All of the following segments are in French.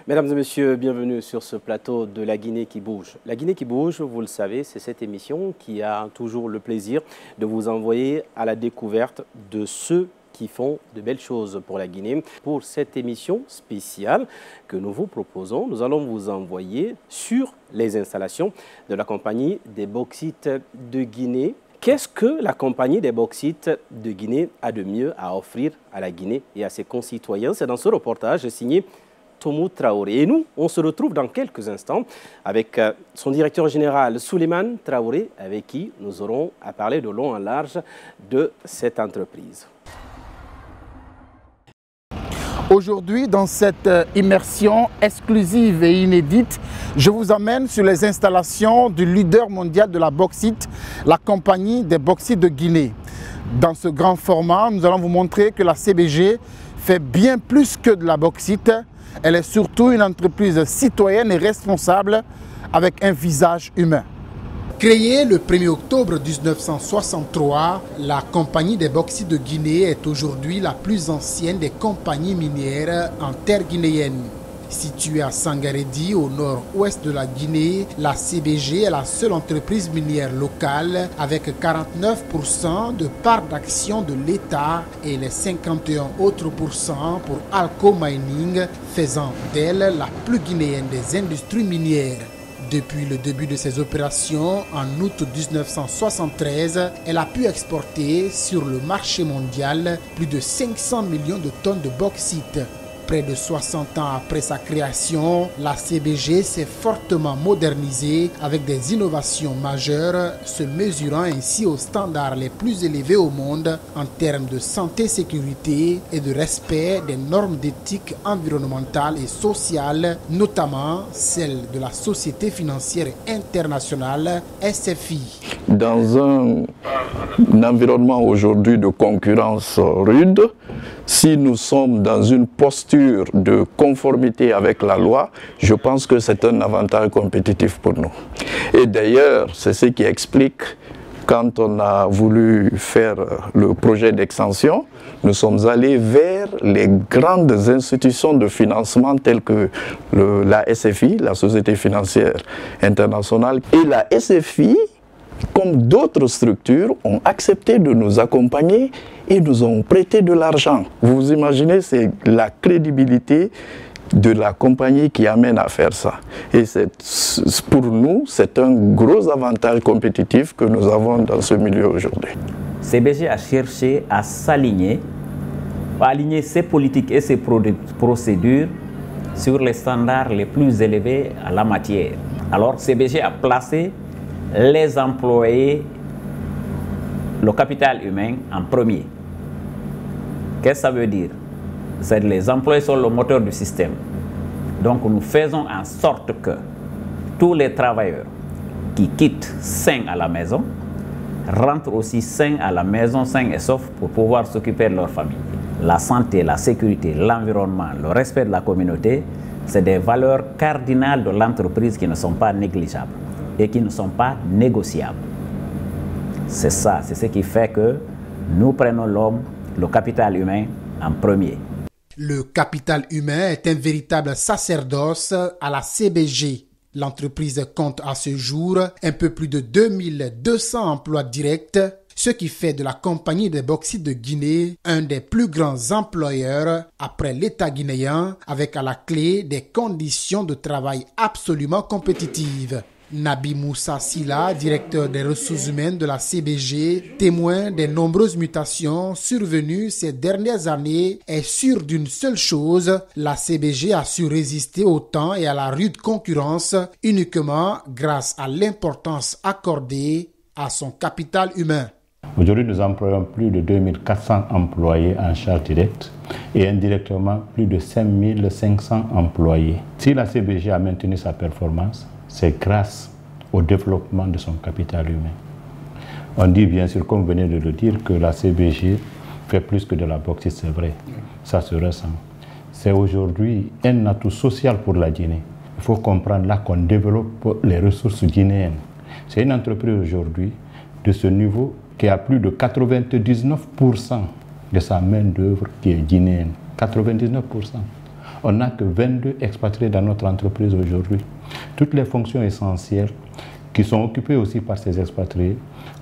Mesdames et messieurs, bienvenue sur ce plateau de La Guinée qui bouge. La Guinée qui bouge, vous le savez, c'est cette émission qui a toujours le plaisir de vous envoyer à la découverte de ceux qui font de belles choses pour la Guinée. Pour cette émission spéciale que nous vous proposons, nous allons vous envoyer sur les installations de la compagnie des bauxites de Guinée. Qu'est-ce que la compagnie des bauxites de Guinée a de mieux à offrir à la Guinée et à ses concitoyens? C'est dans ce reportage signé Tomou Traoré. Et nous, on se retrouve dans quelques instants avec son directeur général Souleymane Traoré, avec qui nous aurons à parler de long en large de cette entreprise. Aujourd'hui, dans cette immersion exclusive et inédite, je vous amène sur les installations du leader mondial de la bauxite, la compagnie des bauxites de Guinée. Dans ce grand format, nous allons vous montrer que la CBG fait bien plus que de la bauxite. Elle est surtout une entreprise citoyenne et responsable avec un visage humain. Créée le 1er octobre 1963, la compagnie des bauxites de Guinée est aujourd'hui la plus ancienne des compagnies minières en terre guinéenne. Située à Sangaredi, au nord-ouest de la Guinée, la CBG est la seule entreprise minière locale avec 49% de part d'action de l'État et les 51 autres pourcents pour Alco Mining, faisant d'elle la plus guinéenne des industries minières. Depuis le début de ses opérations, en août 1973, elle a pu exporter sur le marché mondial plus de 500 millions de tonnes de bauxite. Près de 60 ans après sa création, la CBG s'est fortement modernisée avec des innovations majeures, se mesurant ainsi aux standards les plus élevés au monde en termes de santé, sécurité et de respect des normes d'éthique environnementale et sociale, notamment celles de la Société financière internationale SFI. Dans un environnement aujourd'hui de concurrence rude, si nous sommes dans une posture de conformité avec la loi, je pense que c'est un avantage compétitif pour nous. Et d'ailleurs, c'est ce qui explique, quand on a voulu faire le projet d'extension, nous sommes allés vers les grandes institutions de financement telles que la SFI, la Société financière internationale, et la SFI, comme d'autres structures, ont accepté de nous accompagner et nous ont prêté de l'argent. Vous imaginez, c'est la crédibilité de la compagnie qui amène à faire ça. Et pour nous, c'est un gros avantage compétitif que nous avons dans ce milieu aujourd'hui. CBG a cherché à s'aligner, à aligner ses politiques et ses procédures sur les standards les plus élevés à la matière. Alors CBG a placé les employés, le capital humain en premier. Qu'est-ce que ça veut dire? C'est que les employés sont le moteur du système. Donc nous faisons en sorte que tous les travailleurs qui quittent sains à la maison rentrent aussi sains à la maison, sains et saufs pour pouvoir s'occuper de leur famille. La santé, la sécurité, l'environnement, le respect de la communauté, c'est des valeurs cardinales de l'entreprise qui ne sont pas négligeables et qui ne sont pas négociables. C'est ça, c'est ce qui fait que nous prenons l'homme, le capital humain, en premier. Le capital humain est un véritable sacerdoce à la CBG. L'entreprise compte à ce jour un peu plus de 2200 emplois directs, ce qui fait de la compagnie des bauxites de Guinée un des plus grands employeurs après l'État guinéen, avec à la clé des conditions de travail absolument compétitives. Nabi Moussa Silla, directeur des ressources humaines de la CBG, témoin des nombreuses mutations survenues ces dernières années, est sûr d'une seule chose, la CBG a su résister au temps et à la rude concurrence uniquement grâce à l'importance accordée à son capital humain. Aujourd'hui, nous employons plus de 2400 employés en charge directe et indirectement plus de 5500 employés. Si la CBG a maintenu sa performance, c'est grâce au développement de son capital humain. On dit bien sûr, comme vous venez de le dire, que la CBG fait plus que de la bauxite, c'est vrai. Ça se ressent. C'est aujourd'hui un atout social pour la Guinée. Il faut comprendre là qu'on développe les ressources guinéennes. C'est une entreprise aujourd'hui de ce niveau qui a plus de 99% de sa main-d'œuvre qui est guinéenne. 99%. On n'a que 22 expatriés dans notre entreprise aujourd'hui. Toutes les fonctions essentielles qui sont occupées aussi par ces expatriés,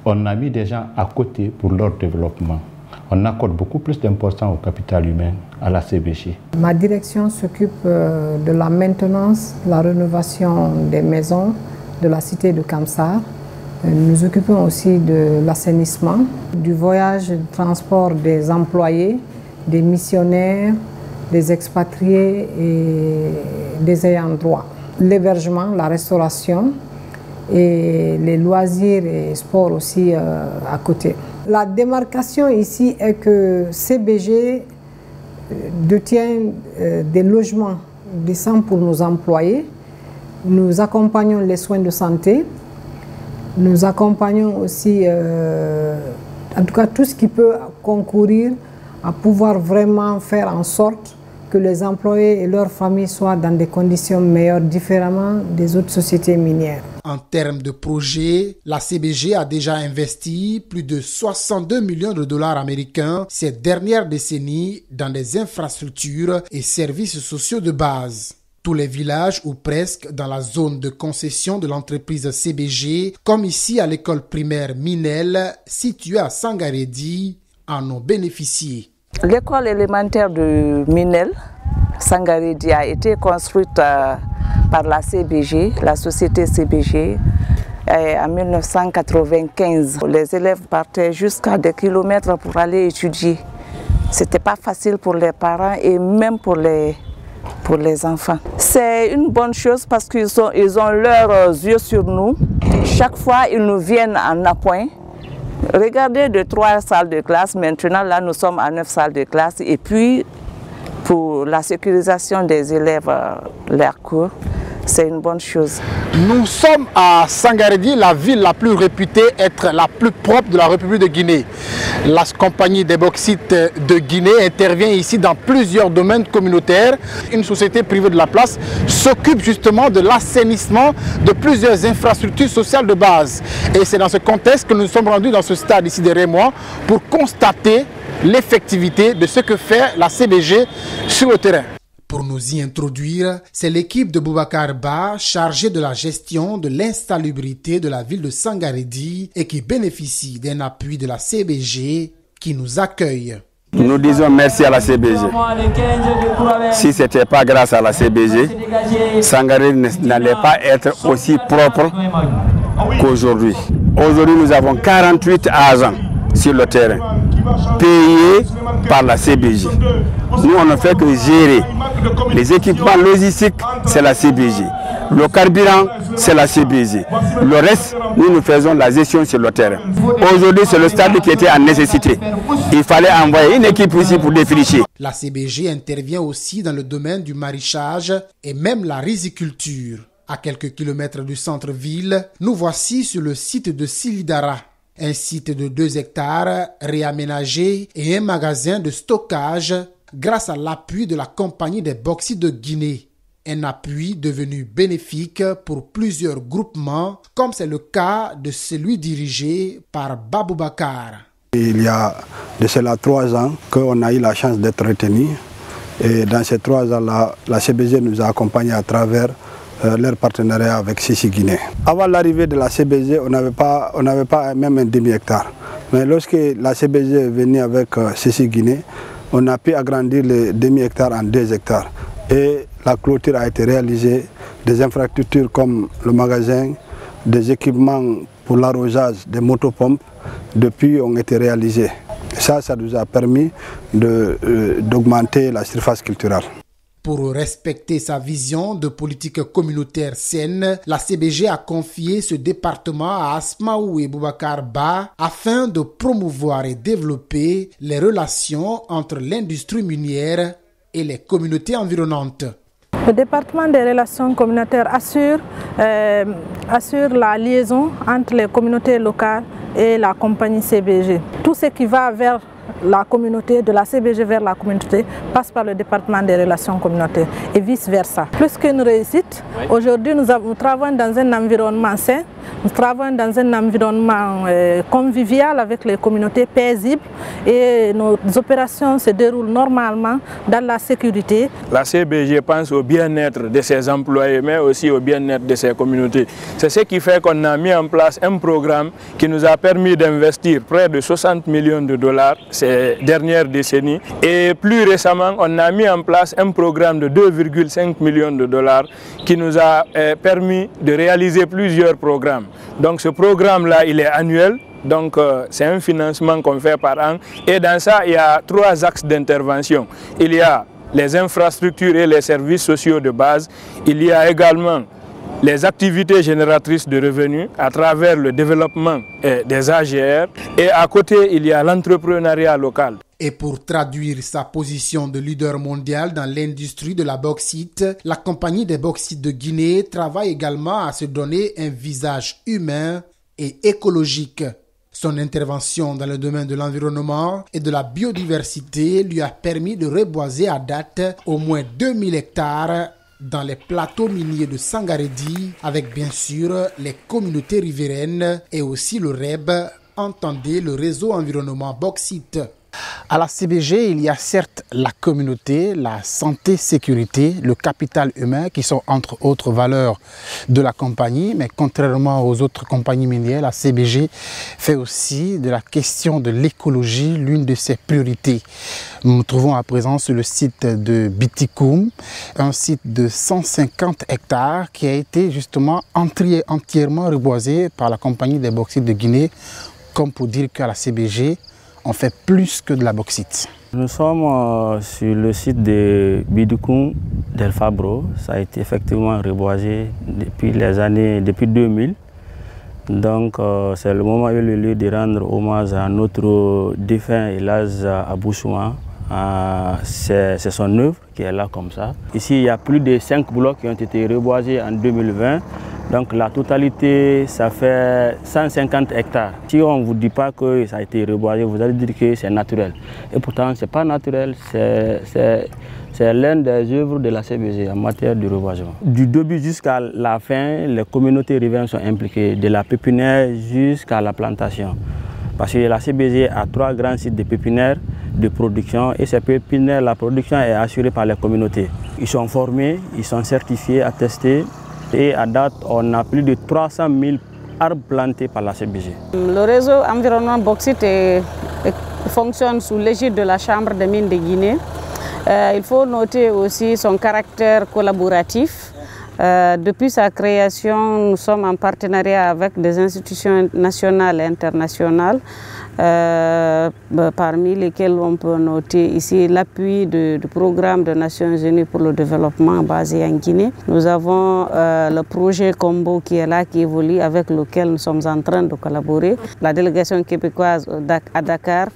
on a mis des gens à côté pour leur développement. On accorde beaucoup plus d'importance au capital humain, à la CBG. Ma direction s'occupe de la maintenance, de la rénovation des maisons de la cité de Kamsar. Nous nous occupons aussi de l'assainissement, du voyage, du transport des employés, des missionnaires, des expatriés et des ayants droit. L'hébergement, la restauration et les loisirs et sports aussi à côté. La démarcation ici est que CBG détient des logements décents pour nos employés. Nous accompagnons les soins de santé. Nous accompagnons aussi, en tout cas, tout ce qui peut concourir à pouvoir vraiment faire en sorte que les employés et leurs familles soient dans des conditions meilleures, différemment des autres sociétés minières. En termes de projet, la CBG a déjà investi plus de 62 millions de dollars américains ces dernières décennies dans des infrastructures et services sociaux de base. Tous les villages ou presque dans la zone de concession de l'entreprise CBG, comme ici à l'école primaire Minel, située à Sangaredi, en ont bénéficié. L'école élémentaire de Minel, Sangaredi, a été construite par la CBG, la société CBG, en 1995. Les élèves partaient jusqu'à des kilomètres pour aller étudier. Ce n'était pas facile pour les parents et même pour les enfants. C'est une bonne chose parce qu'ils ont leurs yeux sur nous. Chaque fois, ils nous viennent en appoint. Regardez de 3 salles de classe, maintenant là nous sommes à 9 salles de classe et puis pour la sécurisation des élèves, leurs cours, c'est une bonne chose. Nous sommes à Sangaredi, la ville la plus réputée être la plus propre de la République de Guinée. La compagnie des bauxites de Guinée intervient ici dans plusieurs domaines communautaires. Une société privée de la place s'occupe justement de l'assainissement de plusieurs infrastructures sociales de base. Et c'est dans ce contexte que nous sommes rendus dans ce stade ici derrière moi pour constater l'effectivité de ce que fait la CBG sur le terrain. Pour nous y introduire, c'est l'équipe de Boubacar Ba chargée de la gestion de l'insalubrité de la ville de Sangaredi et qui bénéficie d'un appui de la CBG qui nous accueille. Nous disons merci à la CBG. Si ce n'était pas grâce à la CBG, Sangaredi n'allait pas être aussi propre qu'aujourd'hui. Aujourd'hui, nous avons 48 agents sur le terrain, payés par la CBG. Nous, on ne fait que gérer. Les équipements logistiques, c'est la CBG. Le carburant, c'est la CBG. Le reste, nous faisons la gestion sur le terrain. Aujourd'hui, c'est le stade qui était en nécessité. Il fallait envoyer une équipe ici pour défricher. La CBG intervient aussi dans le domaine du maraîchage et même la riziculture. À quelques kilomètres du centre-ville, nous voici sur le site de Silidara. Un site de 2 hectares réaménagé et un magasin de stockage grâce à l'appui de la compagnie des bauxites de Guinée. Un appui devenu bénéfique pour plusieurs groupements, comme c'est le cas de celui dirigé par Boubacar. Il y a de cela 3 ans qu'on a eu la chance d'être retenu. Et dans ces 3 ans-là, la CBG nous a accompagnés à travers leur partenariat avec Sissi Guinée. Avant l'arrivée de la CBG, on n'avait pas même un demi-hectare. Mais lorsque la CBG est venue avec Sissi Guinée, on a pu agrandir les demi-hectares en 2 hectares. Et la clôture a été réalisée, des infrastructures comme le magasin, des équipements pour l'arrosage, des motopompes, depuis ont été réalisés. Ça nous a permis d'augmenter la surface culturelle. Pour respecter sa vision de politique communautaire saine, la CBG a confié ce département à Asmaou et Boubacar Ba afin de promouvoir et développer les relations entre l'industrie minière et les communautés environnantes. Le département des relations communautaires assure la liaison entre les communautés locales et la compagnie CBG. Tout ce qui va vers la communauté, de la CBG vers la communauté, passe par le département des relations communautaires et vice-versa. Plus qu'une réussite, aujourd'hui nous travaillons dans un environnement sain, nous travaillons dans un environnement convivial avec les communautés paisibles et nos opérations se déroulent normalement dans la sécurité. La CBG pense au bien-être de ses employés mais aussi au bien-être de ses communautés. C'est ce qui fait qu'on a mis en place un programme qui nous a permis d'investir près de 60 millions de dollars ces dernières décennies. Et plus récemment, on a mis en place un programme de 2,5 millions de dollars qui nous a permis de réaliser plusieurs programmes. Donc ce programme-là, il est annuel. Donc c'est un financement qu'on fait par an. Et dans ça, il y a 3 axes d'intervention. Il y a les infrastructures et les services sociaux de base. Il y a également les activités génératrices de revenus à travers le développement des AGR. Et à côté, il y a l'entrepreneuriat local. Et pour traduire sa position de leader mondial dans l'industrie de la bauxite, la compagnie des bauxites de Guinée travaille également à se donner un visage humain et écologique. Son intervention dans le domaine de l'environnement et de la biodiversité lui a permis de reboiser à date au moins 2000 hectares dans les plateaux miniers de Sangaredi, avec bien sûr les communautés riveraines et aussi le REB, entendez le réseau environnement bauxite. À la CBG, il y a certes la communauté, la santé-sécurité, le capital humain qui sont entre autres valeurs de la compagnie, mais contrairement aux autres compagnies minières, la CBG fait aussi de la question de l'écologie l'une de ses priorités. Nous nous trouvons à présent sur le site de Bitikoum, un site de 150 hectares qui a été justement entièrement reboisé par la compagnie des bauxites de Guinée, comme pour dire qu'à la CBG, on fait plus que de la bauxite. Nous sommes sur le site de Bidikoum del Fabro. Ça a été effectivement reboisé depuis 2000. Donc c'est le moment et le lieu de rendre hommage à notre défunt Elhadj Abouchouma. C'est son œuvre qui est là comme ça. Ici, il y a plus de 5 blocs qui ont été reboisés en 2020. Donc la totalité, ça fait 150 hectares. Si on ne vous dit pas que ça a été reboisé, vous allez dire que c'est naturel. Et pourtant, ce n'est pas naturel, c'est l'une des œuvres de la CBG en matière de reboisement. Du début jusqu'à la fin, les communautés riveraines sont impliquées, de la pépinière jusqu'à la plantation. Parce que la CBG a 3 grands sites de pépinières de production et ces pépinières, la production est assurée par les communautés. Ils sont formés, ils sont certifiés, attestés. Et à date, on a plus de 300 000 arbres plantés par la CBG. Le réseau environnement bauxite fonctionne sous l'égide de la Chambre des mines de Guinée. Il faut noter aussi son caractère collaboratif. Depuis sa création, nous sommes en partenariat avec des institutions nationales et internationales. Parmi lesquels on peut noter ici l'appui du programme des Nations Unies pour le développement basé en Guinée. Nous avons le projet Combo qui est là, qui évolue, avec lequel nous sommes en train de collaborer. La délégation québécoise à Dakar,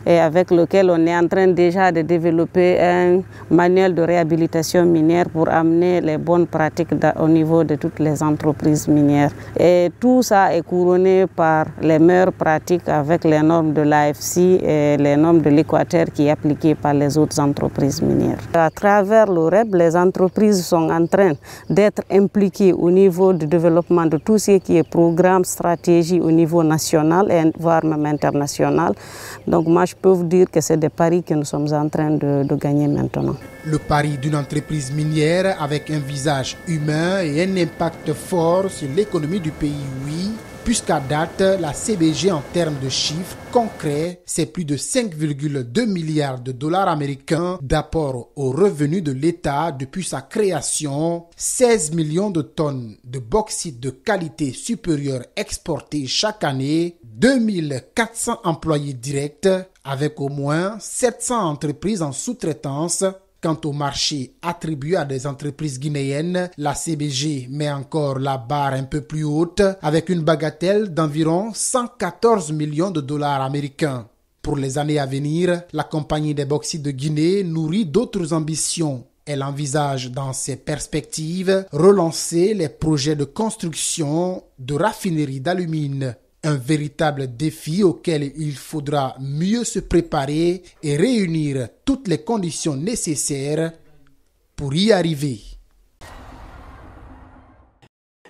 et avec lequel on est en train déjà de développer un manuel de réhabilitation minière pour amener les bonnes pratiques au niveau de toutes les entreprises minières. Et tout ça est couronné par les meilleures pratiques avec les normes de l'AFC et les normes de l'Équateur qui est appliquées par les autres entreprises minières. À travers le REB, les entreprises sont en train d'être impliquées au niveau du développement de tout ce qui est programme, stratégie au niveau national et voire même international. Donc moi, je peux vous dire que c'est des paris que nous sommes en train de gagner maintenant. Le pari d'une entreprise minière avec un visage humain et un impact fort sur l'économie du pays, oui, puisqu'à date, la CBG en termes de chiffres concrets, c'est plus de 5,2 milliards de dollars américains d'apport aux revenus de l'État depuis sa création, 16 millions de tonnes de bauxite de qualité supérieure exportées chaque année, 2400 employés directs avec au moins 700 entreprises en sous-traitance. Quant au marché attribué à des entreprises guinéennes, la CBG met encore la barre un peu plus haute avec une bagatelle d'environ 114 millions de dollars américains. Pour les années à venir, la compagnie des bauxites de Guinée nourrit d'autres ambitions. Elle envisage dans ses perspectives relancer les projets de construction de raffineries d'alumine. Un véritable défi auquel il faudra mieux se préparer et réunir toutes les conditions nécessaires pour y arriver.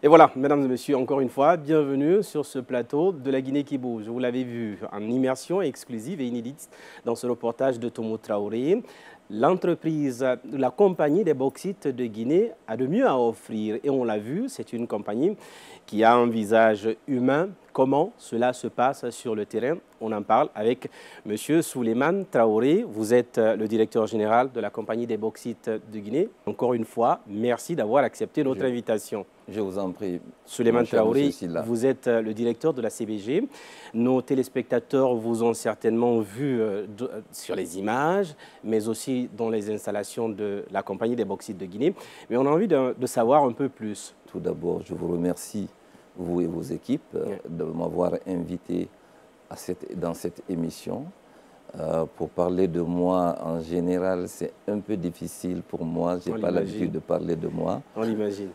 Et voilà, mesdames et messieurs, encore une fois, bienvenue sur ce plateau de la Guinée qui bouge. Vous l'avez vu en immersion exclusive et inédite dans ce reportage de Tomo Traoré. L'entreprise, la compagnie des bauxites de Guinée a de mieux à offrir. Et on l'a vu, c'est une compagnie qui a un visage humain. Comment cela se passe sur le terrain? On en parle avec M. Souleymane Traoré. Vous êtes le directeur général de la compagnie des bauxites de Guinée. Encore une fois, merci d'avoir accepté notre invitation. Je vous en prie. Souleymane Traoré, vous êtes le directeur de la CBG. Nos téléspectateurs vous ont certainement vu sur les images, mais aussi dans les installations de la compagnie des bauxites de Guinée. Mais on a envie de savoir un peu plus. Tout d'abord, je vous remercie, vous et vos équipes, de m'avoir invité dans cette émission. Pour parler de moi, en général, c'est un peu difficile pour moi. Je n'ai pas l'habitude de parler de moi. On l'imagine.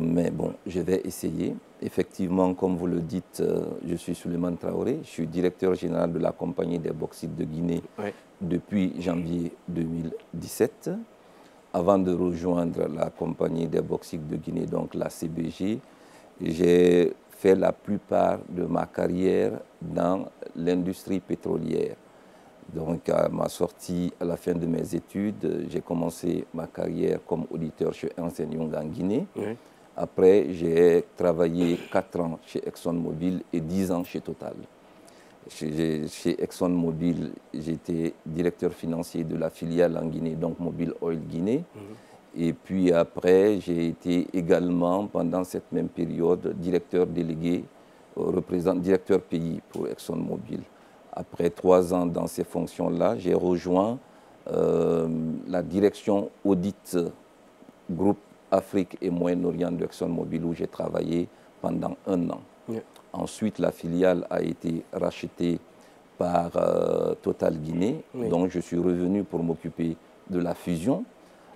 Mais bon, je vais essayer. Effectivement, comme vous le dites, je suis Souleymane Traoré. Je suis directeur général de la compagnie des bauxites de Guinée depuis janvier 2017. Avant de rejoindre la compagnie des bauxites de Guinée, donc la CBG, j'ai fait la plupart de ma carrière dans l'industrie pétrolière. Donc, à ma sortie, à la fin de mes études, j'ai commencé ma carrière comme auditeur chez Ernst & Young en Guinée. Après, j'ai travaillé 4 ans chez ExxonMobil et 10 ans chez Total. Chez ExxonMobil, j'étais directeur financier de la filiale en Guinée, donc Mobil Oil Guinée. Et puis après, j'ai été également, pendant cette même période, directeur délégué, directeur pays pour ExxonMobil. Après 3 ans dans ces fonctions-là, j'ai rejoint la direction audit groupe Afrique et Moyen-Orient de ExxonMobil où j'ai travaillé pendant 1 an. Ensuite, la filiale a été rachetée par Total Guinée, donc je suis revenu pour m'occuper de la fusion.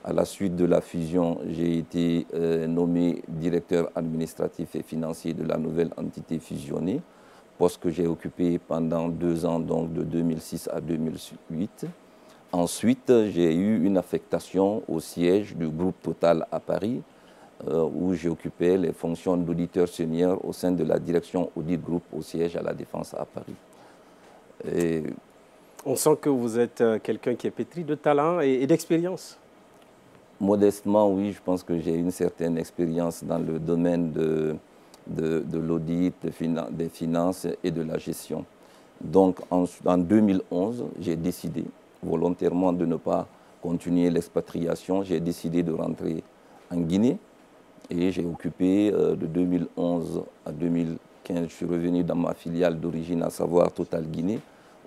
À la suite de la fusion, j'ai été nommé directeur administratif et financier de la nouvelle entité fusionnée, poste que j'ai occupé pendant 2 ans, donc de 2006 à 2008. Ensuite, j'ai eu une affectation au siège du groupe Total à Paris, où j'ai occupé les fonctions d'auditeur senior au sein de la direction Audit Group au siège à la Défense à Paris. Et on sent que vous êtes quelqu'un qui est pétri de talent et d'expérience. Modestement, oui, je pense que j'ai une certaine expérience dans le domaine de l'audit, des finances et de la gestion. Donc, en 2011, j'ai décidé volontairement de ne pas continuer l'expatriation. J'ai décidé de rentrer en Guinée et j'ai occupé de 2011 à 2015, je suis revenu dans ma filiale d'origine, à savoir Total Guinée,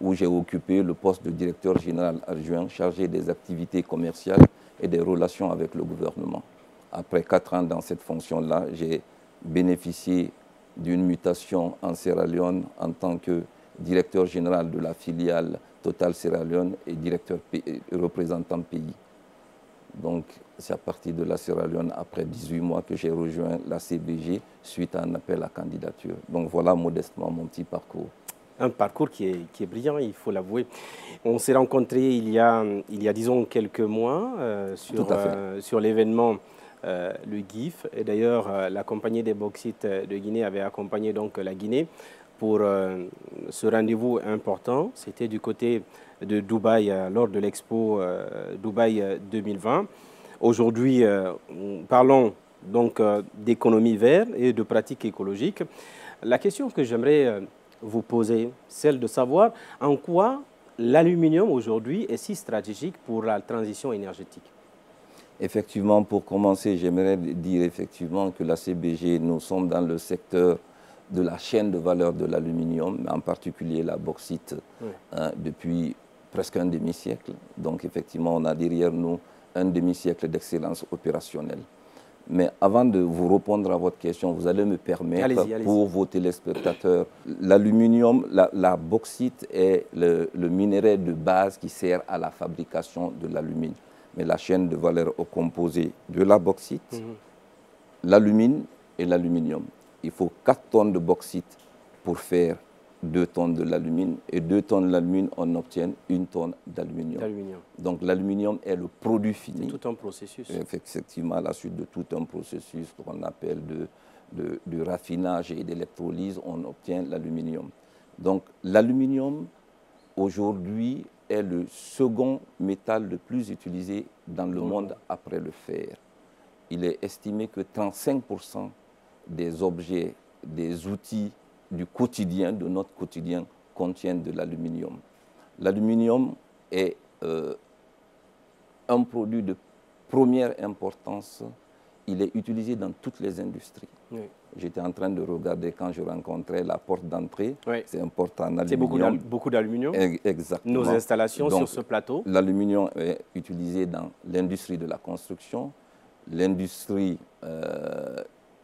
où j'ai occupé le poste de directeur général adjoint chargé des activités commerciales et des relations avec le gouvernement. Après 4 ans dans cette fonction-là, j'ai bénéficié d'une mutation en Sierra Leone en tant que directeur général de la filiale Total Sierra Leone et directeur représentant pays. Donc, c'est à partir de la Sierra Leone, après 18 mois, que j'ai rejoint la CBG suite à un appel à candidature. Donc, voilà modestement mon petit parcours. Un parcours qui est brillant, il faut l'avouer. On s'est rencontrés il y a disons, quelques mois sur l'événement le GIF. Et d'ailleurs, la compagnie des bauxites de Guinée avait accompagné donc la Guinée pour ce rendez-vous important. C'était du côté de Dubaï lors de l'expo Dubaï 2020. Aujourd'hui, parlons donc d'économie verte et de pratiques écologiques. La question que j'aimerais vous poser, celle de savoir en quoi l'aluminium aujourd'hui est si stratégique pour la transition énergétique. Effectivement, pour commencer, j'aimerais dire effectivement que la CBG, nous sommes dans le secteur de la chaîne de valeur de l'aluminium, en particulier la bauxite, depuis presque un demi-siècle. Donc effectivement, on a derrière nous un demi-siècle d'excellence opérationnelle. Mais avant de vous répondre à votre question, vous allez me permettre, pour vos téléspectateurs, l'aluminium, la bauxite est le minerai de base qui sert à la fabrication de l'alumine. Mais la chaîne de valeur est composée de la bauxite, l'alumine et l'aluminium. Il faut 4 tonnes de bauxite pour faire 2 tonnes de l'alumine, et 2 tonnes d'alumine, on obtient 1 tonne d'aluminium. Donc l'aluminium est le produit fini. C'est tout un processus. Effectivement, à la suite de tout un processus qu'on appelle de raffinage et d'électrolyse, on obtient l'aluminium. Donc l'aluminium, aujourd'hui, est le second métal le plus utilisé dans le monde après le fer. Il est estimé que 35% des objets, des outils du quotidien, de notre quotidien, contiennent de l'aluminium. L'aluminium est un produit de première importance. Il est utilisé dans toutes les industries. Oui. J'étais en train de regarder quand je rencontrais la porte d'entrée. Oui. C'est important en aluminium. C'est beaucoup d'aluminium. Exactement. Nos installations sur ce plateau. L'aluminium est utilisé dans l'industrie de la construction, l'industrie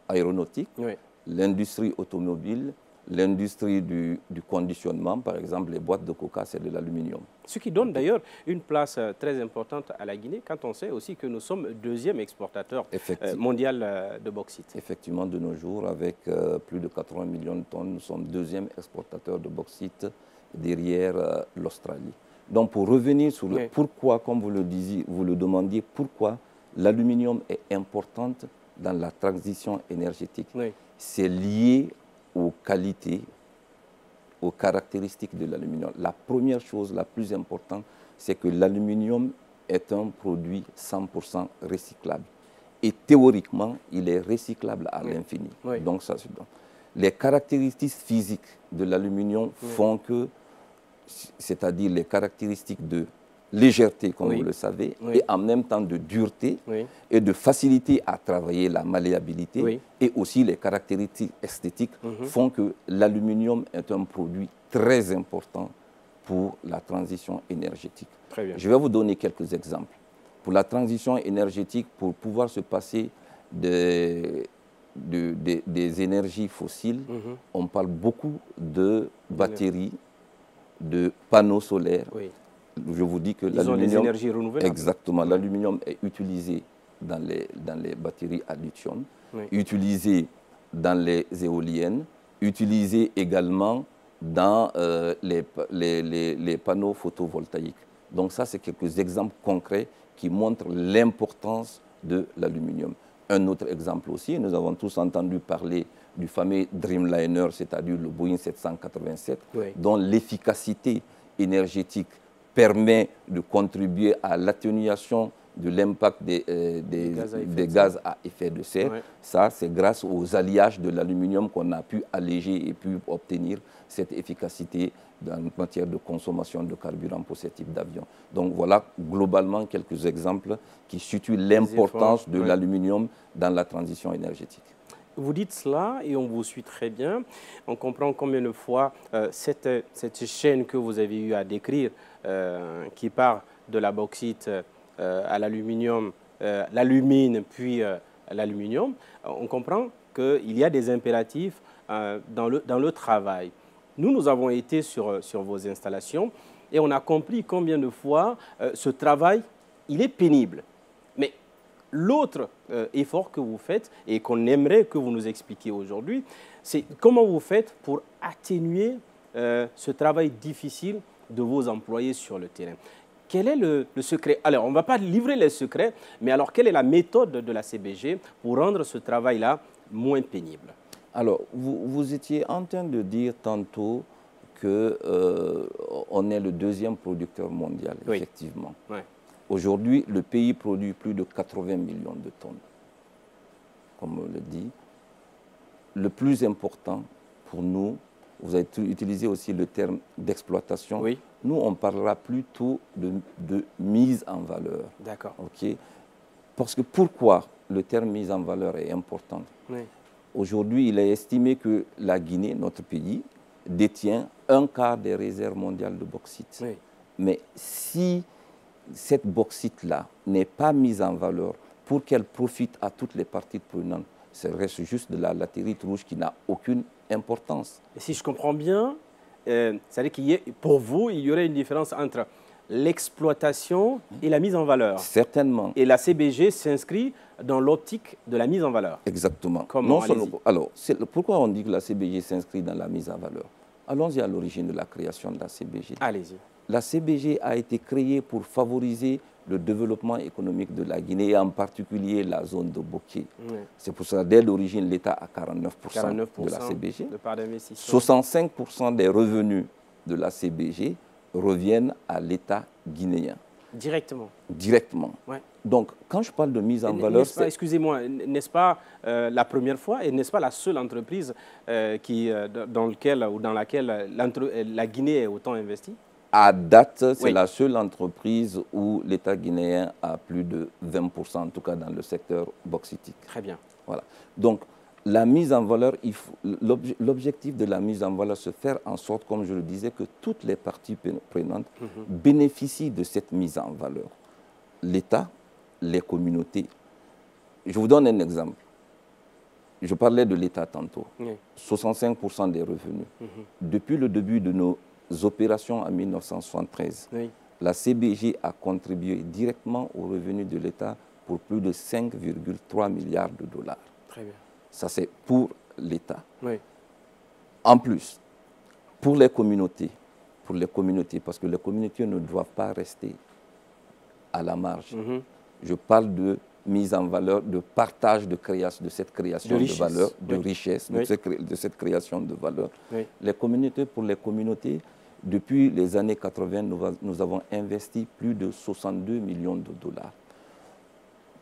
aéronautique, oui. L'industrie automobile, l'industrie du conditionnement, par exemple, les boîtes de coca, c'est de l'aluminium. Ce qui donne d'ailleurs une place très importante à la Guinée, quand on sait aussi que nous sommes 2e exportateur mondial de bauxite. Effectivement, de nos jours, avec plus de 80 millions de tonnes, nous sommes 2e exportateur de bauxite derrière l'Australie. Donc, pour revenir sur le pourquoi, comme vous le disiez, vous le demandiez, pourquoi l'aluminium est importante dans la transition énergétique. Oui. C'est lié aux qualités, aux caractéristiques de l'aluminium. La première chose, la plus importante, c'est que l'aluminium est un produit 100% recyclable. Et théoriquement, il est recyclable à l'infini. Oui. Donc, ça, les caractéristiques physiques de l'aluminium font que, c'est-à-dire les caractéristiques de légèreté, comme vous le savez, et en même temps de dureté et de facilité à travailler la malléabilité, et aussi les caractéristiques esthétiques font que l'aluminium est un produit très important pour la transition énergétique. Très bien. Je vais vous donner quelques exemples. Pour la transition énergétique, pour pouvoir se passer des énergies fossiles, on parle beaucoup de batteries, de panneaux solaires. Je vous dis que l'aluminium, exactement, l'aluminium est utilisé dans les batteries à lithium, utilisé dans les éoliennes, utilisé également dans les panneaux photovoltaïques. Donc ça, c'est quelques exemples concrets qui montrent l'importance de l'aluminium. Un autre exemple aussi, nous avons tous entendu parler du fameux Dreamliner, c'est-à-dire le Boeing 787, dont l'efficacité énergétique permet de contribuer à l'atténuation de l'impact des gaz à effet de serre. Ça, c'est grâce aux alliages de l'aluminium qu'on a pu alléger et pu obtenir cette efficacité en matière de consommation de carburant pour ce type d'avion. Donc voilà globalement quelques exemples qui situent l'importance de l'aluminium dans la transition énergétique. Vous dites cela et on vous suit très bien. On comprend combien de fois cette chaîne que vous avez eu à décrire, qui part de la bauxite à l'aluminium, l'alumine, puis l'aluminium, on comprend qu'il y a des impératifs dans le travail. Nous avons été sur vos installations et on a compris combien de fois ce travail, il est pénible. Mais l'autre effort que vous faites et qu'on aimerait que vous nous expliquiez aujourd'hui, c'est comment vous faites pour atténuer ce travail difficile de vos employés sur le terrain. Quel est le secret? Alors, on ne va pas livrer les secrets, mais alors quelle est la méthode de la CBG pour rendre ce travail-là moins pénible? Alors, vous étiez en train de dire tantôt qu'on est le 2e producteur mondial, effectivement. Oui. Aujourd'hui, le pays produit plus de 80 millions de tonnes, comme on le dit. Le plus important pour nous, vous avez utilisé aussi le terme d'exploitation. Oui. Nous, on parlera plutôt de mise en valeur. D'accord. Okay? Parce que pourquoi le terme mise en valeur est important? Oui. Aujourd'hui, il est estimé que la Guinée, notre pays, détient 1/4 des réserves mondiales de bauxite. Oui. Mais si cette bauxite-là n'est pas mise en valeur pour qu'elle profite à toutes les parties prenantes, ça reste juste de la latérite rouge qui n'a aucune importance. Et si je comprends bien, c'est-à-dire pour vous, il y aurait une différence entre l'exploitation et la mise en valeur. Certainement. Et la CBG s'inscrit dans l'optique de la mise en valeur. Exactement. Comment? Alors, pourquoi on dit que la CBG s'inscrit dans la mise en valeur? Allons-y à l'origine de la création de la CBG. Allez-y. La CBG a été créée pour favoriser le développement économique de la Guinée, et en particulier la zone de Boké. Oui. C'est pour ça, dès l'origine, l'État a 49% de la CBG. De part d'investissement. 65% des revenus de la CBG reviennent à l'État guinéen. Directement. Directement. Ouais. Donc, quand je parle de mise en valeur... Excusez-moi, n'est-ce pas la première fois et n'est-ce pas la seule entreprise dans laquelle la Guinée est autant investie? À date, c'est la seule entreprise où l'État guinéen a plus de 20%, en tout cas dans le secteur bauxitique. Très bien. Voilà. Donc, la mise en valeur, l'objectif de la mise en valeur, c'est faire en sorte, comme je le disais, que toutes les parties prenantes bénéficient de cette mise en valeur. L'État, les communautés. Je vous donne un exemple. Je parlais de l'État tantôt. Oui. 65% des revenus. Depuis le début de nos opérations en 1973, oui, la CBG a contribué directement aux revenus de l'État pour plus de 5,3 milliards de dollars. Très bien. Ça, c'est pour l'État. Oui. En plus, pour les communautés, parce que les communautés ne doivent pas rester à la marge. Je parle de mise en valeur, de partage de cette création de valeur, de richesse, de cette création de valeur. Oui. Pour les communautés, depuis les années 80, nous avons investi plus de 62 millions de dollars.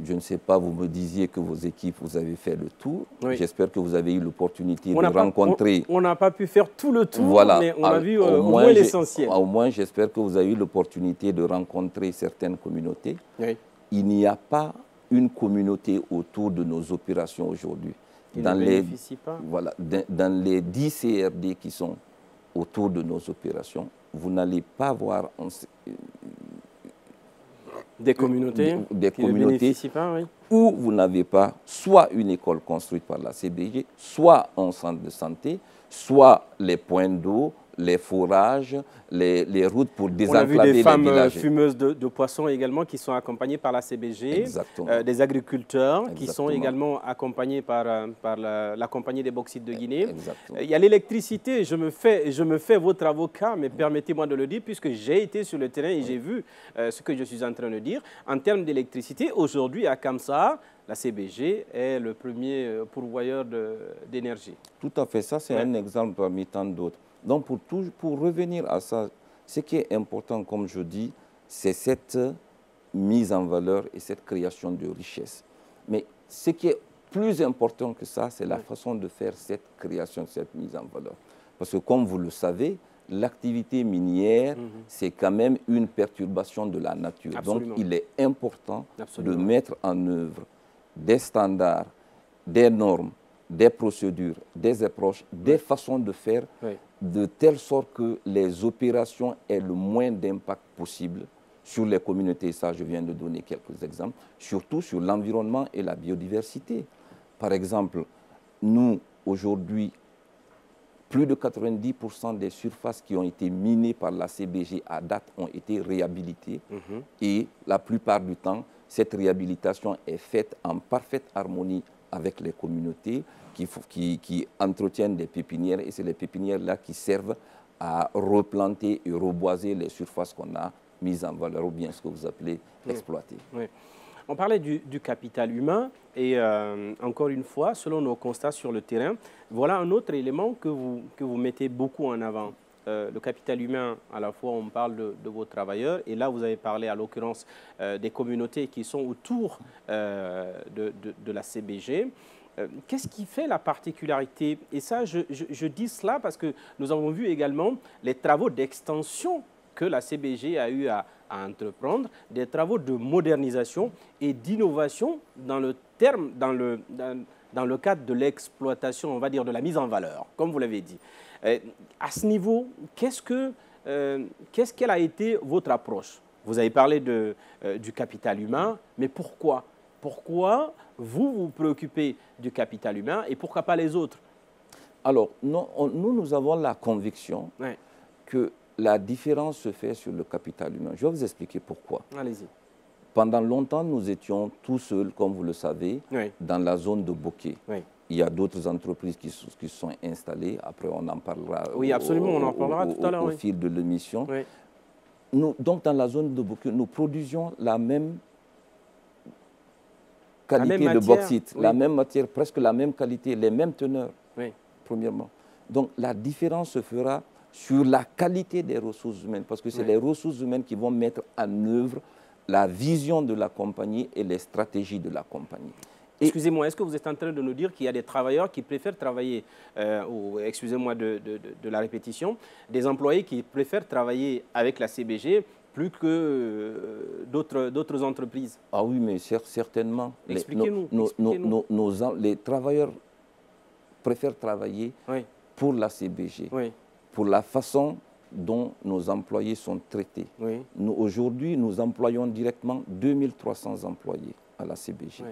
Je ne sais pas, vous me disiez que vos équipes, vous avez fait le tour. Oui. J'espère que vous avez eu l'opportunité de rencontrer... On n'a pas pu faire tout le tour, voilà, mais on a vu au moins l'essentiel. Au moins, j'espère que vous avez eu l'opportunité de rencontrer certaines communautés. Oui. Il n'y a pas une communauté autour de nos opérations aujourd'hui. Dans les 10 CRD qui sont autour de nos opérations, vous n'allez pas voir des communautés où vous n'avez pas soit une école construite par la CBG, soit un centre de santé, soit les points d'eau, les forages, les routes pour désenclaver les villages. On a vu des femmes fumeuses de poissons également qui sont accompagnées par la CBG, des agriculteurs qui sont également accompagnés par la compagnie des bauxites de Guinée. Il y a l'électricité, je me fais votre avocat, mais permettez-moi de le dire, puisque j'ai été sur le terrain et j'ai vu ce que je suis en train de dire. En termes d'électricité, aujourd'hui à Kamsar, la CBG est le premier pourvoyeur d'énergie. Tout à fait, ça c'est un exemple parmi tant d'autres. Donc, pour revenir à ça, ce qui est important, comme je dis, c'est cette mise en valeur et cette création de richesse. Mais ce qui est plus important que ça, c'est la façon de faire cette création, cette mise en valeur. Parce que, comme vous le savez, l'activité minière, c'est quand même une perturbation de la nature. Absolument. Donc, il est important de mettre en œuvre des standards, des normes, des procédures, des approches, des façons de faire, de telle sorte que les opérations aient le moins d'impact possible sur les communautés. Ça, je viens de donner quelques exemples, surtout sur l'environnement et la biodiversité. Par exemple, nous, aujourd'hui, plus de 90% des surfaces qui ont été minées par la CBG à date ont été réhabilitées. Et la plupart du temps, cette réhabilitation est faite en parfaite harmonie avec les communautés qui entretiennent des pépinières, et c'est les pépinières-là qui servent à replanter et reboiser les surfaces qu'on a mises en valeur, ou bien ce que vous appelez exploiter. Oui. On parlait du capital humain, et encore une fois, selon nos constats sur le terrain, voilà un autre élément que vous mettez beaucoup en avant. Le capital humain, à la fois on parle de vos travailleurs, et là vous avez parlé à l'occurrence des communautés qui sont autour de la CBG. Qu'est-ce qui fait la particularité? Et ça, je dis cela parce que nous avons vu également les travaux d'extension que la CBG a eu à entreprendre, des travaux de modernisation et d'innovation dans le cadre de l'exploitation, on va dire, de la mise en valeur, comme vous l'avez dit. À ce niveau, qu'est-ce qu'elle a été votre approche? Vous avez parlé du capital humain, mais pourquoi? Pourquoi vous vous préoccupez du capital humain et pourquoi pas les autres? Alors, nous avons la conviction que la différence se fait sur le capital humain. Je vais vous expliquer pourquoi. Allez-y. Pendant longtemps, nous étions tout seuls, comme vous le savez, dans la zone de Bokeh. Oui. Il y a d'autres entreprises qui se sont installées. Après, on en parlera, oui, absolument, on en parlera tout à l'heure, au fil de l'émission. Oui. Donc, dans la zone de Bokeh, nous produisions la même qualité de bauxite, la même matière, presque la même qualité, les mêmes teneurs, premièrement. Donc, la différence se fera sur la qualité des ressources humaines, parce que c'est les ressources humaines qui vont mettre en œuvre la vision de la compagnie et les stratégies de la compagnie. Excusez-moi, est-ce que vous êtes en train de nous dire qu'il y a des travailleurs qui préfèrent travailler, excusez-moi de la répétition, des employés qui préfèrent travailler avec la CBG plus que d'autres entreprises? Ah oui, mais certainement. Expliquez-nous. Les travailleurs préfèrent travailler pour la CBG, pour la façon dont nos employés sont traités. Oui. Aujourd'hui, nous employons directement 2300 employés à la CBG. Oui.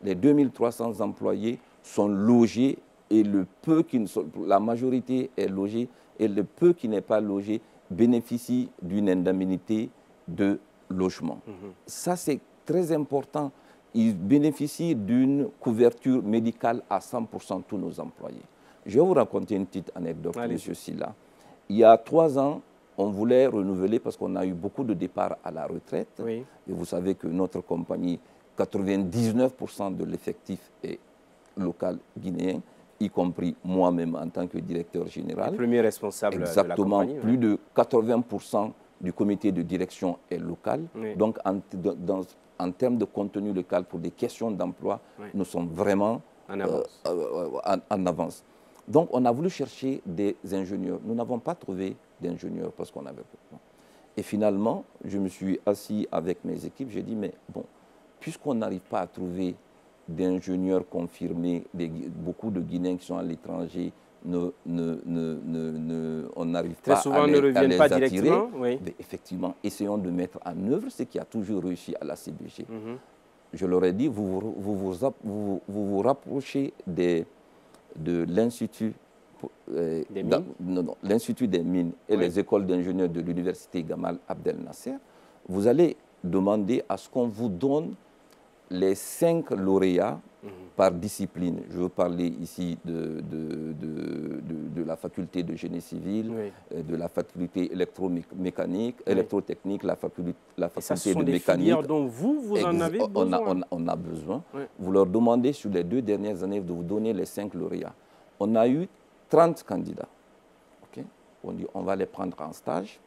Les 2300 employés sont logés et le peu qui ne sont, la majorité est logée et le peu qui n'est pas logé bénéficie d'une indemnité de logement. Ça, c'est très important. Ils bénéficient d'une couverture médicale à 100% tous nos employés. Je vais vous raconter une petite anecdote, monsieur Silla. Il y a 3 ans, on voulait renouveler parce qu'on a eu beaucoup de départs à la retraite. Oui. Et vous savez que notre compagnie, 99% de l'effectif est local guinéen, y compris moi-même en tant que directeur général. Le premier responsable de la compagnie. Plus de 80% du comité de direction est local. Oui. Donc, en termes de contenu local pour des questions d'emploi, nous sommes vraiment en avance. Donc, on a voulu chercher des ingénieurs. Nous n'avons pas trouvé d'ingénieurs parce qu'on avait beaucoup. Et finalement, je me suis assis avec mes équipes. J'ai dit, mais bon, puisqu'on n'arrive pas à trouver d'ingénieurs confirmés, beaucoup de Guinéens qui sont à l'étranger, on n'arrive pas à les attirer. Oui. Mais effectivement, essayons de mettre en œuvre ce qui a toujours réussi à la CBG. Je leur ai dit, vous vous rapprochez de l'Institut des mines et les écoles d'ingénieurs de l'université Gamal Abdel Nasser, vous allez demander à ce qu'on vous donne les 5 lauréats par discipline. Je veux parler ici de la faculté de génie civil, de la faculté électromécanique, électrotechnique, la faculté de mécanique. Dont vous en avez besoin. On a besoin. Vous leur demandez sur les 2 dernières années de vous donner les 5 lauréats. On a eu 30 candidats. Okay? On dit on va les prendre en stage.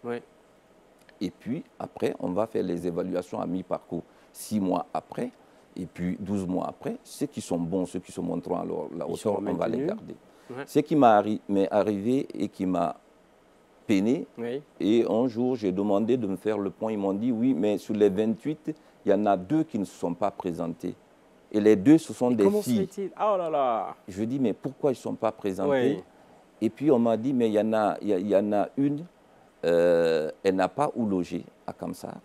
Et puis après, on va faire les évaluations à mi-parcours 6 mois après. Et puis 12 mois après, ceux qui sont bons, ceux qui se montreront à la hauteur, on va les garder. Ce qui m'est arrivé et qui m'a peiné, et un jour j'ai demandé de me faire le point, ils m'ont dit oui, mais sur les 28, il y en a 2 qui ne se sont pas présentés. Et les 2, ce sont des filles. Oh là là. Je dis, mais pourquoi ils ne sont pas présentés? Et puis on m'a dit, mais il y en a une, elle n'a pas où loger à Kamsar.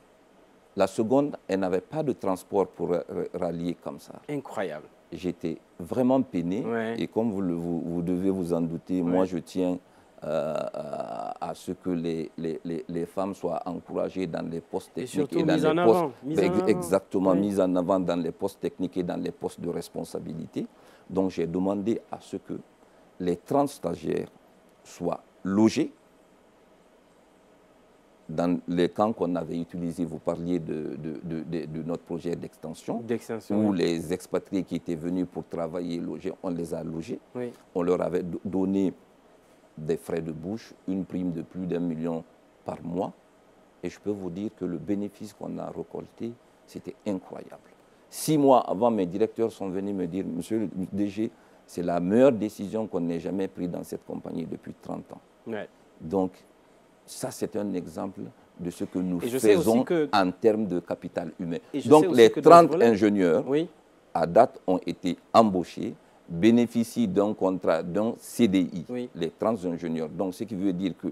La seconde, elle n'avait pas de transport pour rallier Kamsar. Incroyable. J'étais vraiment peiné. Et comme vous devez vous en douter, moi je tiens à ce que les femmes soient encouragées dans les postes techniques et dans les postes mis en avant dans les postes techniques et dans les postes de responsabilité. Donc j'ai demandé à ce que les 30 stagiaires soient logés dans les camps qu'on avait utilisés. Vous parliez de notre projet d'extension, où les expatriés qui étaient venus pour travailler et loger, on les a logés. On leur avait donné des frais de bouche, une prime de plus d'1 million par mois. Et je peux vous dire que le bénéfice qu'on a récolté, c'était incroyable. 6 mois avant, mes directeurs sont venus me dire, monsieur le DG, c'est la meilleure décision qu'on ait jamais prise dans cette compagnie depuis 30 ans. Donc, ça, c'est un exemple de ce que nous faisons en termes de capital humain. Donc, les 30 ingénieurs, à date, ont été embauchés, bénéficient d'un contrat, d'un CDI, les 30 ingénieurs. Donc, ce qui veut dire que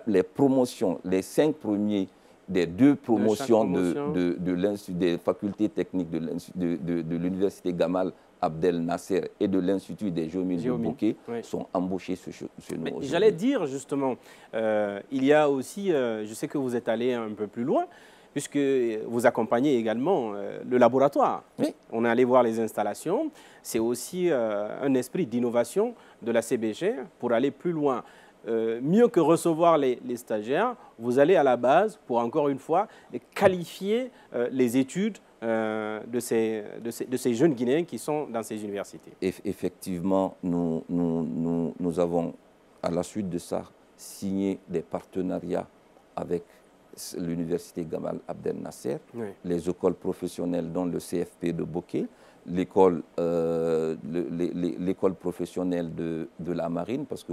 les promotions, les 5 premiers des deux promotions des facultés techniques de l'université Gamal Abdel Nasser et de l'Institut des géomines de Bokeh sont embauchés chez nous. J'allais dire justement, il y a aussi, je sais que vous êtes allé un peu plus loin, puisque vous accompagnez également le laboratoire. Oui. On est allé voir les installations. C'est aussi un esprit d'innovation de la CBG pour aller plus loin. Mieux que recevoir les stagiaires, vous allez à la base pour, encore une fois, qualifier les études de ces jeunes Guinéens qui sont dans ces universités. Effectivement, nous avons, à la suite de ça, signé des partenariats avec l'université Gamal Abdel Nasser, les écoles professionnelles dont le CFP de Bokeh, l'école professionnelle de la marine, parce que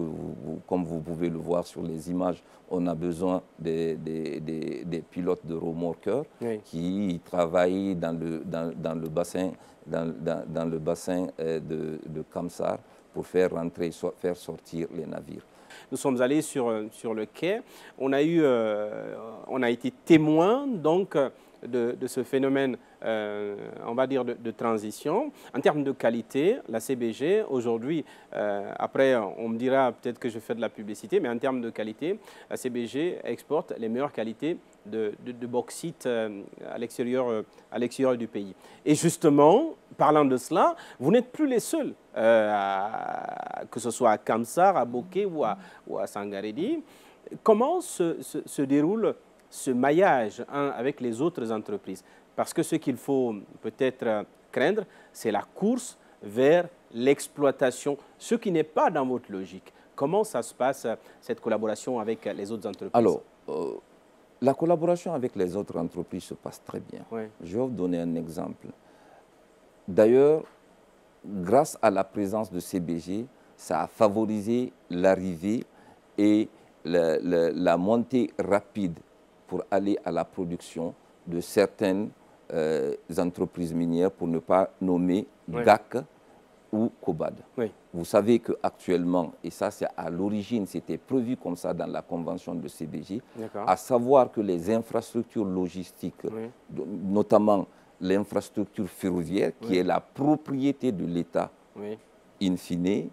comme vous pouvez le voir sur les images, on a besoin des pilotes de remorqueurs qui travaillent dans le bassin de Kamsar pour faire sortir les navires. Nous sommes allés sur le quai. On a été témoins donc de ce phénomène, on va dire, de transition. En termes de qualité, la CBG, aujourd'hui, après, on me dira peut-être que je fais de la publicité, mais en termes de qualité, la CBG exporte les meilleures qualités de bauxite à l'extérieur du pays. Et justement, parlant de cela, vous n'êtes plus les seuls, que ce soit à Kamsar, à Bokeh ou à Sangaredi. Comment se déroule ce maillage avec les autres entreprises? Parce que ce qu'il faut peut-être craindre, c'est la course vers l'exploitation, ce qui n'est pas dans votre logique. Comment ça se passe, cette collaboration avec les autres entreprises? Alors, la collaboration avec les autres entreprises se passe très bien. Oui. Je vais vous donner un exemple. D'ailleurs, grâce à la présence de CBG, ça a favorisé l'arrivée et la montée rapide pour aller à la production de certaines entreprises minières, pour ne pas nommer GAC ou Kobad. Oui. Vous savez qu'actuellement, et ça c'est à l'origine, c'était prévu comme ça dans la convention de CBG, à savoir que les infrastructures logistiques, notamment l'infrastructure ferroviaire, qui est la propriété de l'État, in fine,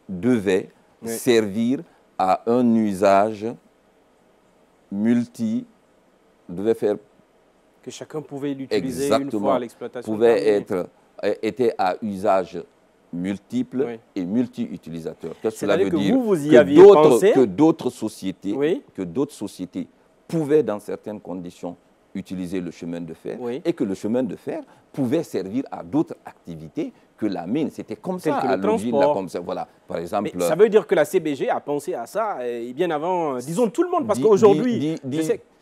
devait servir à un usage devait faire... Que chacun pouvait l'utiliser une fois à l'exploitation. Était à usage multiple et multi-utilisateur. Qu'est-ce que cela veut dire? Vous y aviez pensé? Que d'autres sociétés pouvaient, dans certaines conditions, utiliser le chemin de fer et que le chemin de fer pouvait servir à d'autres activités que la mine. C'était comme ça à l'origine. Voilà, par exemple. Mais ça veut dire que la CBG a pensé à ça bien avant, disons, tout le monde, parce qu'aujourd'hui,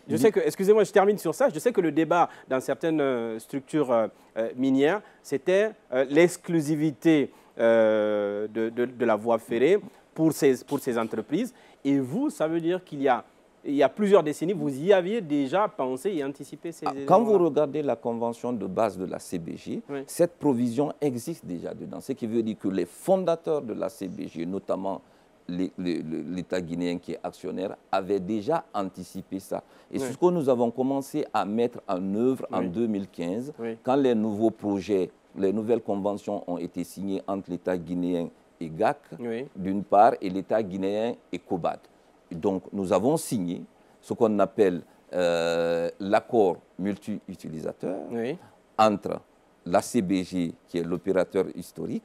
je sais que, excusez-moi, je termine sur ça, je sais que le débat dans certaines structures minières, c'était l'exclusivité de la voie ferrée pour ces entreprises. Et vous, ça veut dire qu'il y a plusieurs décennies, vous y aviez déjà pensé et anticipé ces éléments. Quand vous regardez la convention de base de la CBG, cette provision existe déjà dedans. Ce qui veut dire que les fondateurs de la CBG, notamment l'État guinéen qui est actionnaire, avaient déjà anticipé ça. Et c'est ce que nous avons commencé à mettre en œuvre en 2015, quand les nouveaux projets, les nouvelles conventions ont été signées entre l'État guinéen et GAC, d'une part, et l'État guinéen et Kobad. Donc, nous avons signé ce qu'on appelle l'accord multi-utilisateur entre la CBG, qui est l'opérateur historique,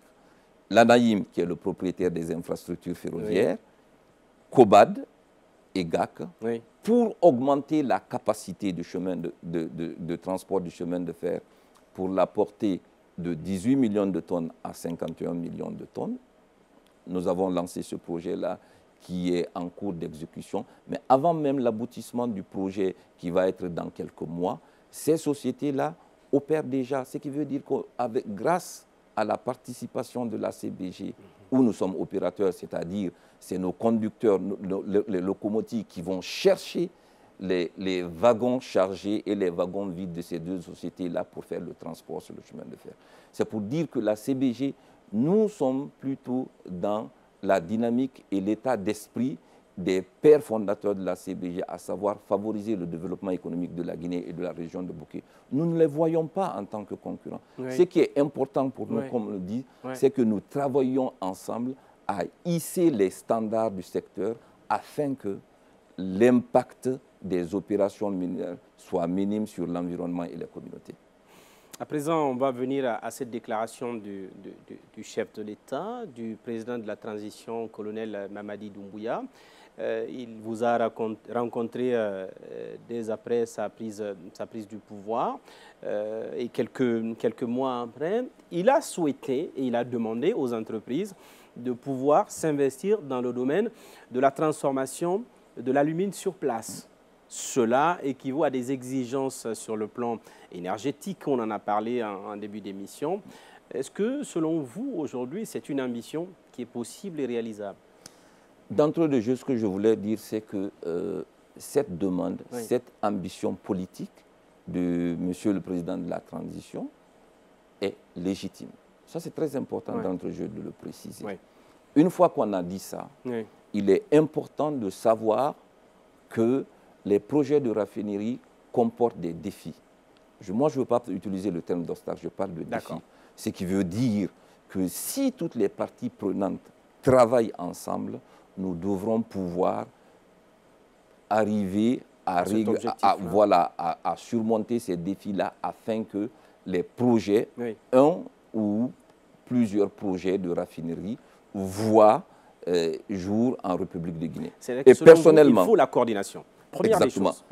l'ANAIM, qui est le propriétaire des infrastructures ferroviaires, Kobad et GAC, pour augmenter la capacité de transport du chemin de fer pour la porter de 18 millions de tonnes à 51 millions de tonnes. Nous avons lancé ce projet-là qui est en cours d'exécution. Mais avant même l'aboutissement du projet qui va être dans quelques mois, ces sociétés-là opèrent déjà. Ce qui veut dire que grâce à la participation de la CBG, où nous sommes opérateurs, c'est-à-dire c'est nos conducteurs, les locomotives qui vont chercher les wagons chargés et les wagons vides de ces deux sociétés-là pour faire le transport sur le chemin de fer. C'est pour dire que la CBG, nous sommes plutôt dans la dynamique et l'état d'esprit des pères fondateurs de la CBG, à savoir favoriser le développement économique de la Guinée et de la région de Bouquet. Nous ne les voyons pas en tant que concurrents. Oui. Ce qui est important pour nous, comme on le dit, c'est que nous travaillons ensemble à hisser les standards du secteur afin que l'impact des opérations minières soit minime sur l'environnement et les communautés. À présent, on va venir à cette déclaration du chef de l'État, du président de la transition, colonel Mamadi Doumbouya. Il vous a rencontré dès après sa prise du pouvoir et quelques mois après. Il a souhaité et il a demandé aux entreprises de pouvoir s'investir dans le domaine de la transformation de l'alumine sur place. Cela équivaut à des exigences sur le plan énergétique, on en a parlé en début d'émission. Est-ce que, selon vous, aujourd'hui, c'est une ambition qui est possible et réalisable? D'entrée de jeu, ce que je voulais dire, c'est que cette demande, cette ambition politique de Monsieur le Président de la Transition est légitime. Ça, c'est très important d'entrée de jeu de le préciser. Une fois qu'on a dit ça, il est important de savoir que les projets de raffinerie comportent des défis. Moi, je ne veux pas utiliser le terme d'obstacle, je parle de défi. Ce qui veut dire que si toutes les parties prenantes travaillent ensemble, nous devrons pouvoir arriver à surmonter ces défis-là afin que les projets, un ou plusieurs projets de raffinerie, voient jour en République de Guinée. Et personnellement, il faut la coordination. Première des choses.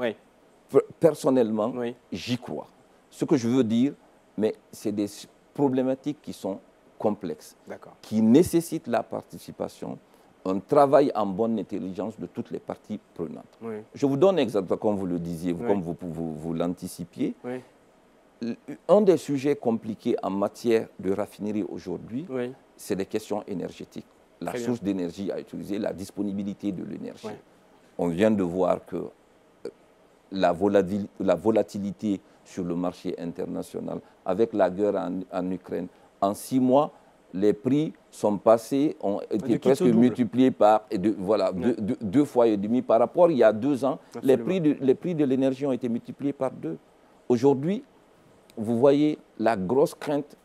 Personnellement, j'y crois. Ce que je veux dire, mais c'est des problématiques qui sont complexes, qui nécessitent la participation, un travail en bonne intelligence de toutes les parties prenantes. Je vous donne un exemple, comme vous le disiez, comme vous l'anticipiez. Un des sujets compliqués en matière de raffinerie aujourd'hui, c'est les questions énergétiques. La source d'énergie à utiliser, la disponibilité de l'énergie. On vient de voir que la volatilité sur le marché international, avec la guerre en Ukraine, en 6 mois, les prix sont passés, ont été presque multipliés par 2 fois et demi par rapport il y a 2 ans. Les prix de l'énergie ont été multipliés par 2. Aujourd'hui, vous voyez la grosse crainte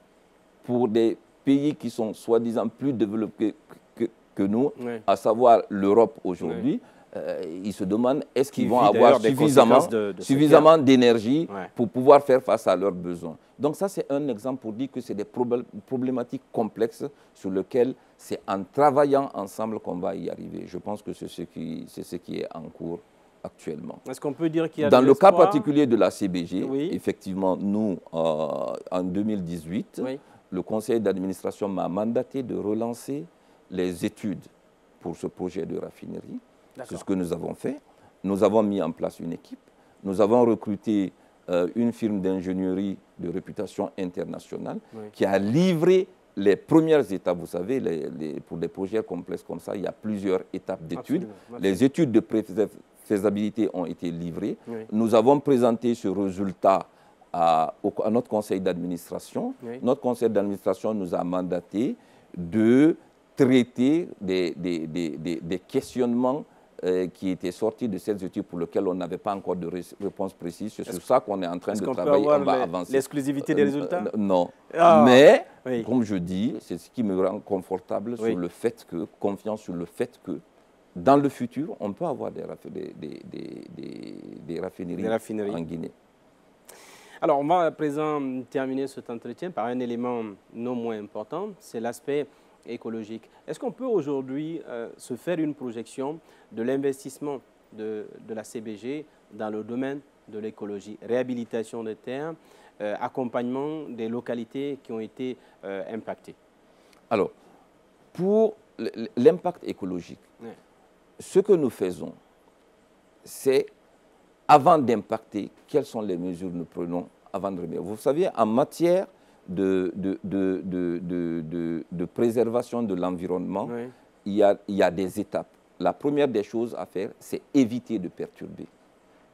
pour des pays qui sont soi-disant plus développés que nous, à savoir l'Europe aujourd'hui. Ils se demandent est-ce qu'ils vont avoir suffisamment d'énergie pour pouvoir faire face à leurs besoins. Donc ça, c'est un exemple pour dire que c'est des problématiques complexes sur lesquelles c'est en travaillant ensemble qu'on va y arriver. Je pense que c'est ce qui est en cours actuellement. Est-ce qu'on peut dire qu'il y a dans le cas particulier de la CBG, effectivement, nous, en 2018, le conseil d'administration m'a mandaté de relancer les études pour ce projet de raffinerie. C'est ce que nous avons fait. Nous avons mis en place une équipe. Nous avons recruté une firme d'ingénierie de réputation internationale qui a livré les premières étapes. Vous savez, pour des projets complexes comme ça, il y a plusieurs étapes d'études. Les études de faisabilité ont été livrées. Nous avons présenté ce résultat à notre conseil d'administration. Notre conseil d'administration nous a mandaté de traiter des questionnements qui étaient sortis de ces études pour lesquelles on n'avait pas encore de réponse précise. C'est sur ça qu'on est en train de travailler. On va avancer. L'exclusivité des résultats? Non. Mais, comme je dis, c'est ce qui me rend confortable sur le fait que, confiance sur le fait que, dans le futur, on peut avoir des raffineries en Guinée. Alors, on va à présent terminer cet entretien par un élément non moins important, c'est l'aspect écologique. Est-ce qu'on peut aujourd'hui se faire une projection de l'investissement de la CBG dans le domaine de l'écologie, réhabilitation des terres, accompagnement des localités qui ont été impactées? Alors, pour l'impact écologique, ce que nous faisons, c'est, avant d'impacter, quelles sont les mesures que nous prenons avant de remettre? Vous savez, en matière de préservation de l'environnement, il y a des étapes. La première des choses à faire, c'est éviter de perturber.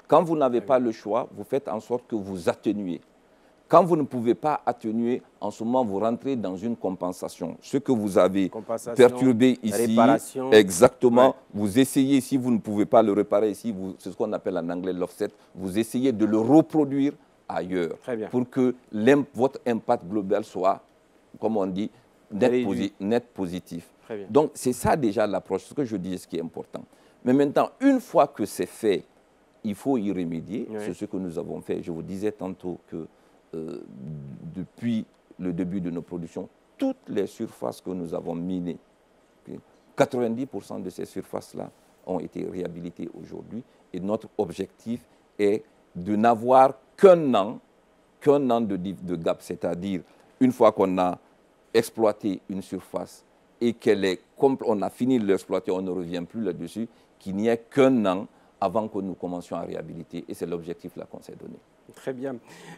Quand vous n'avez pas le choix, vous faites en sorte que vous atténuez. Quand vous ne pouvez pas atténuer, en ce moment, vous rentrez dans une compensation. Ce que vous avez perturbé ici, réparation. Exactement, vous essayez, si vous ne pouvez pas le réparer ici, c'est ce qu'on appelle en anglais l'offset, vous essayez de le reproduire ailleurs pour que votre impact global soit, comme on dit, net positif. Donc, c'est ça déjà l'approche, ce que je dis, ce qui est important. Mais maintenant, une fois que c'est fait, il faut y remédier. C'est ce que nous avons fait. Je vous disais tantôt que depuis le début de nos productions, toutes les surfaces que nous avons minées, 90% de ces surfaces-là ont été réhabilitées aujourd'hui. Et notre objectif est de n'avoir qu'un an de gap, c'est-à-dire une fois qu'on a exploité une surface et qu'on a fini de l'exploiter, on ne revient plus là-dessus, qu'il n'y ait qu'un an avant que nous commencions à réhabiliter. Et c'est l'objectif là qu'on s'est donné. Très bien.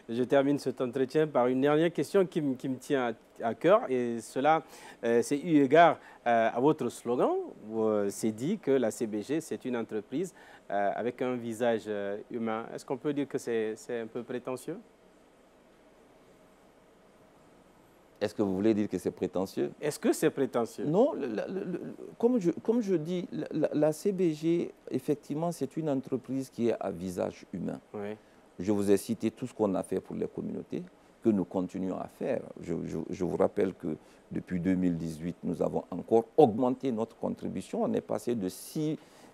Je termine cet entretien par une dernière question qui me tient à cœur. Et cela, c'est eu égard à votre slogan. C'est dit que la CBG, c'est une entreprise avec un visage humain. Est-ce qu'on peut dire que c'est un peu prétentieux? Est-ce que vous voulez dire que c'est prétentieux? Est-ce que c'est prétentieux? Non, comme je dis, la CBG, effectivement, c'est une entreprise qui est à visage humain. Oui. Je vous ai cité tout ce qu'on a fait pour les communautés, que nous continuons à faire. Je vous rappelle que depuis 2018, nous avons encore augmenté notre contribution. On est passé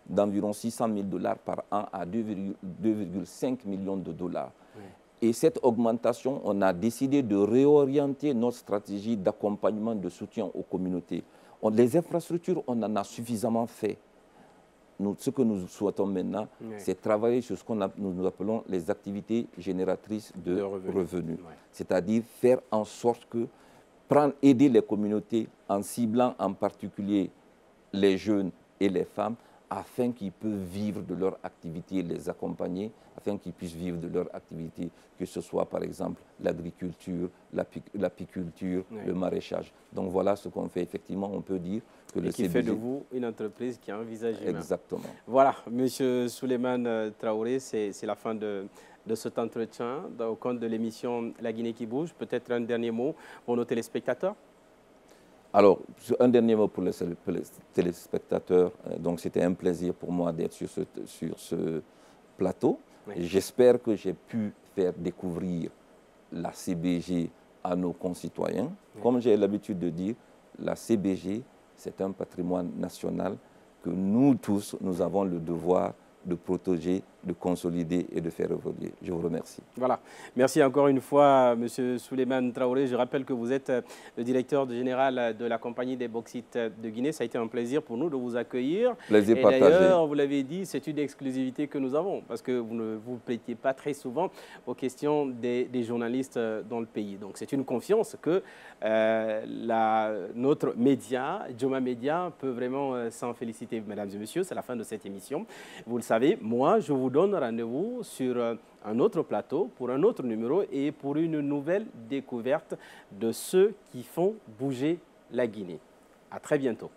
d'environ 600 000 $ par an à 2,5 millions de dollars. Oui. Et cette augmentation, on a décidé de réorienter notre stratégie d'accompagnement, de soutien aux communautés. Les infrastructures, on en a suffisamment fait. Ce que nous souhaitons maintenant, c'est travailler sur ce que nous appelons les activités génératrices de revenus. C'est-à-dire faire en sorte que aider les communautés en ciblant en particulier les jeunes et les femmes afin qu'ils puissent vivre de leur activité, les accompagner, afin qu'ils puissent vivre de leur activité, que ce soit par exemple l'agriculture, l'apiculture, le maraîchage. Donc voilà ce qu'on fait. Effectivement, on peut dire que le CBG... fait de vous une entreprise qui a un visage humain. Exactement. Voilà, M. Souleymane Traoré, c'est la fin de cet entretien au compte de l'émission La Guinée qui bouge. Peut-être un dernier mot pour nos téléspectateurs? Alors, un dernier mot pour les téléspectateurs. Donc, c'était un plaisir pour moi d'être sur ce plateau. J'espère que j'ai pu faire découvrir la CBG à nos concitoyens. Comme j'ai l'habitude de dire, la CBG, c'est un patrimoine national que nous tous, nous avons le devoir de protéger, de consolider et de faire évoluer. Je vous remercie. Voilà. Merci encore une fois, M. Souleymane Traoré. Je rappelle que vous êtes le directeur général de la compagnie des bauxites de Guinée. Ça a été un plaisir pour nous de vous accueillir. Plaisir partagé. D'ailleurs, vous l'avez dit, c'est une exclusivité que nous avons parce que vous ne vous prêtez pas très souvent aux questions des journalistes dans le pays. Donc, c'est une confiance que notre média, Joma Média, peut vraiment s'en féliciter. Mesdames et messieurs, c'est la fin de cette émission. Vous le savez, moi, je vous donne rendez-vous sur un autre plateau pour un autre numéro et pour une nouvelle découverte de ceux qui font bouger la Guinée. À très bientôt.